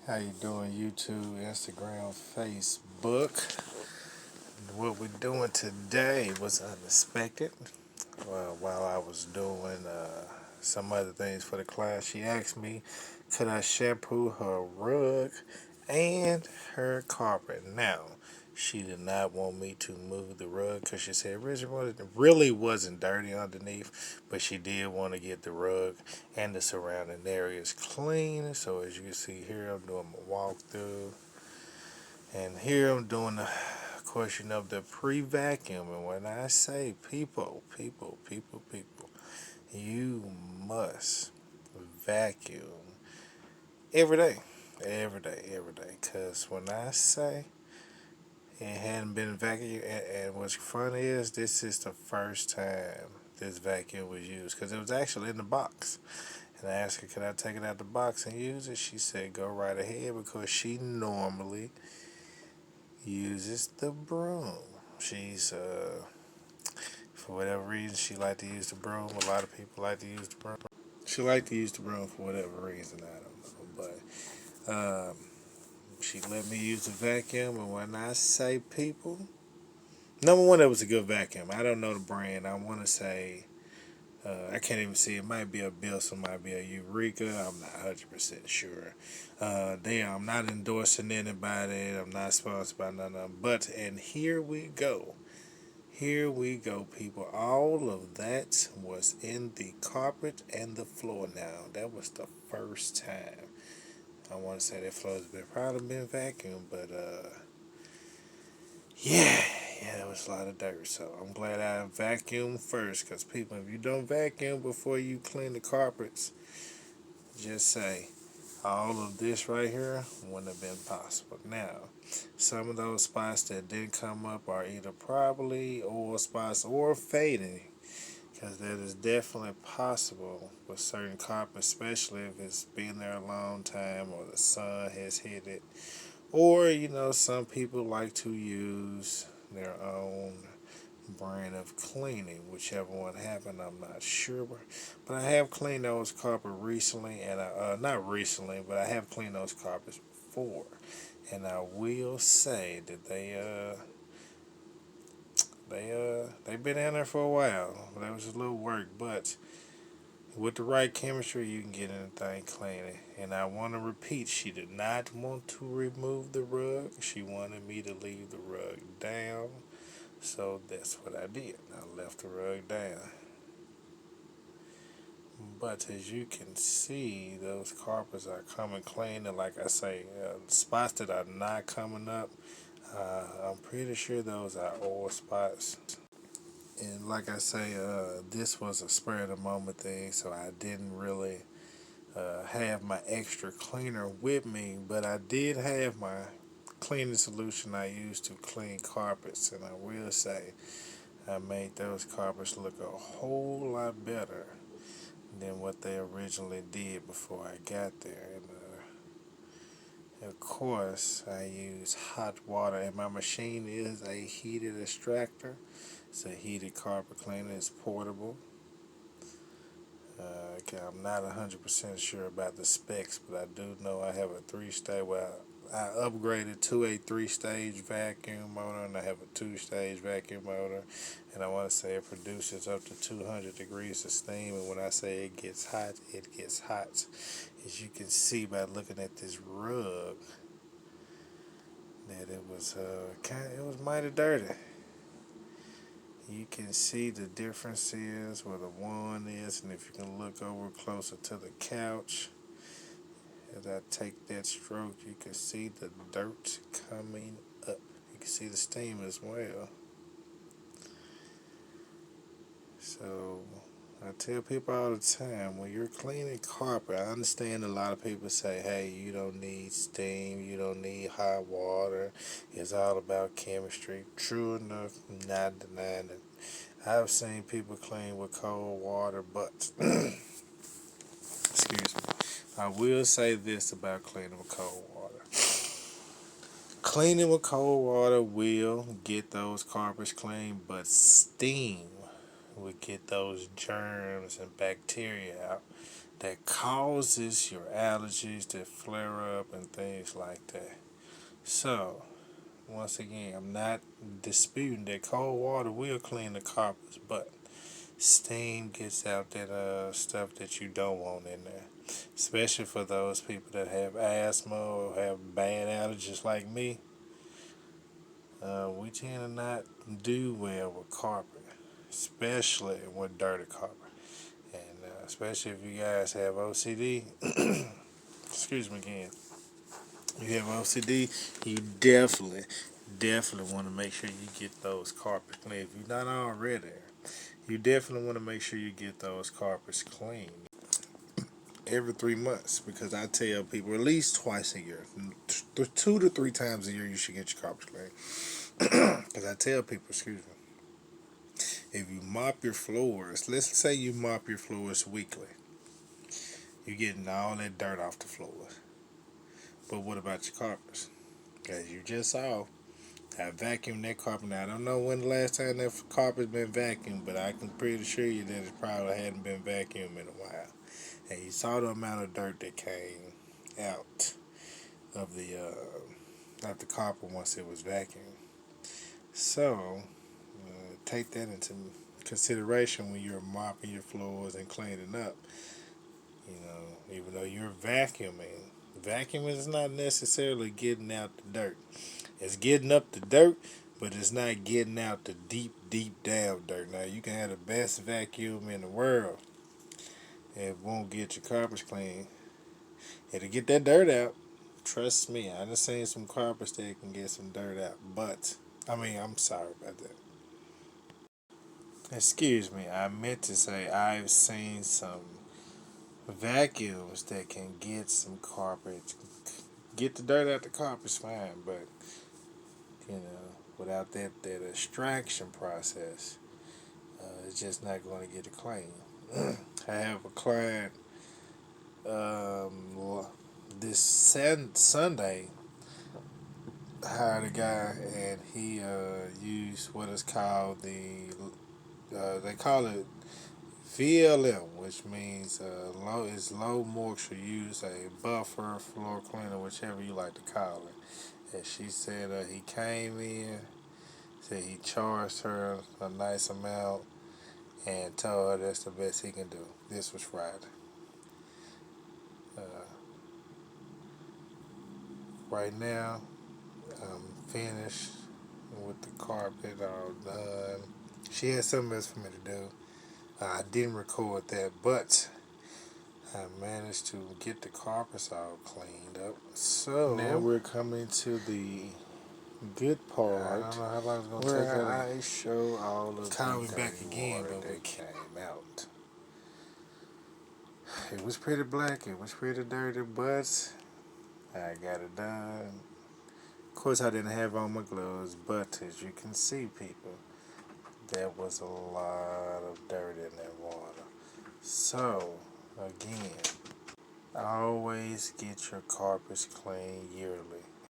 How you doing, YouTube, Instagram, Facebook? What we're doing today was unexpected. While I was doing some other things for the class, she asked me, could I shampoo her rug and her carpet? Now, she did not want me to move the rug because she said it really wasn't dirty underneath, but she did want to get the rug and the surrounding areas clean. So as you can see here, I'm doing my walkthrough, and here I'm doing the question of the pre-vacuum. And when I say people, you must vacuum every day. Because when I say it hadn't been vacuumed, and what's funny is this is the first time this vacuum was used because it was actually in the box. And I asked her, could I take it out the box and use it? She said, go right ahead because she normally uses the broom. She's, for whatever reason, she liked to use the broom. A lot of people like to use the broom. She liked to use the broom for whatever reason, I don't know. But she let me use the vacuum, and when I say people, number one, it was a good vacuum. I don't know the brand. I want to say, I can't even see. It might be a Bilson, might be a Eureka. I'm not 100% sure. I'm not endorsing anybody. I'm not sponsored by none of them. But, and here we go. Here we go, people. All of that was in the carpet and the floor now. That was the first time. I want to say that floor's been probably been vacuumed, but yeah, that was a lot of dirt. So I'm glad I vacuumed first, because people, if you don't vacuum before you clean the carpets, just say all of this right here wouldn't have been possible. Now, some of those spots that didn't come up are either probably oil spots or fading, because that is definitely possible with certain carpets, especially if it's been there a long time or the sun has hit it. Or, some people like to use their own brand of cleaning, whichever one happened, I'm not sure. But I have cleaned those carpets recently, and not recently, but I have cleaned those carpets before. And I will say that they've been in there for a while. That was a little work, but with the right chemistry, you can get anything clean. And I want to repeat, she did not want to remove the rug. She wanted me to leave the rug down. So that's what I did. I left the rug down. But as you can see, those carpets are coming clean. And like I say, spots that are not coming up, I'm pretty sure those are oil spots. And like I say, this was a spur of the moment thing, so I didn't really have my extra cleaner with me, but I did have my cleaning solution I use to clean carpets, and I will say I made those carpets look a whole lot better than what they originally did before I got there. And of course, I use hot water, and my machine is a heated extractor. It's a heated carpet cleaner. It's portable. Okay, I'm not 100% sure about the specs, but I do know I have a three-stage. Well, I upgraded to a three-stage vacuum motor, and I have a two-stage vacuum motor. And I want to say it produces up to 200 degrees of steam. And when I say it gets hot, it gets hot. As you can see by looking at this rug, that it was mighty dirty. You can see the differences where the one is, and if you can look over closer to the couch, as I take that stroke, you can see the dirt coming up. You can see the steam as well. So I tell people all the time, when you're cleaning carpet, I understand a lot of people say, hey, you don't need steam, you don't need hot water, it's all about chemistry. True enough, not denying it. I've seen people clean with cold water, but excuse me. I will say this about cleaning with cold water. Cleaning with cold water will get those carpets clean, but steam will get those germs and bacteria out. that causes your allergies to flare up and things like that. So, once again, I'm not disputing that cold water will clean the carpets, but steam gets out that stuff that you don't want in there. Especially for those people that have asthma or have bad allergies like me. We tend to not do well with carpet, especially with dirty carpet. And especially if you guys have OCD, excuse me again, you have OCD, you definitely want to make sure you get those carpets clean. If you're not already, you definitely want to make sure you get those carpets clean every 3 months, because I tell people at least twice a year, 2 to 3 times a year, you should get your carpets clean. Because I tell people, excuse me, if you mop your floors, let's say you mop your floors weekly, you're getting all that dirt off the floors. But what about your carpets? As you just saw, I vacuumed that carpet. Now, I don't know when the last time that carpet's been vacuumed, but I can pretty assure you that it probably hadn't been vacuumed in a while. And you saw the amount of dirt that came out of the carpet once it was vacuumed. So, take that into consideration when you're mopping your floors and cleaning up. You know, even though you're vacuuming is not necessarily getting out the dirt. It's getting up the dirt, but it's not getting out the deep down dirt. Now, you can have the best vacuum in the world, it won't get your carpets clean. It'll get that dirt out. Trust me, I done seen some carpets that can get some dirt out. But, I'm sorry about that. Excuse me, I meant to say I've seen some vacuums that can get some carpets, get the dirt out the carpet's fine, but, without that extraction process, it's just not going to get it clean. I have a client this Sunday hired a guy, and he used what is called they call it VLM, which means low moisture use, a buffer, floor cleaner, whichever you like to call it. And she said he came in, said he charged her a nice amount, and told her that's the best he can do. This was Friday. Uh, right now, I'm finished with the carpet all done. She had something else for me to do. I didn't record that, but I managed to get the carpets all cleaned up. So now we're coming to the good part. I don't know how long it's gonna take. I show all of call me back again, but we came out. It was pretty black. It was pretty dirty, but I got it done. Of course, I didn't have on my gloves, but as you can see, people, there was a lot of dirt in that water. So, again, always get your carpets cleaned yearly.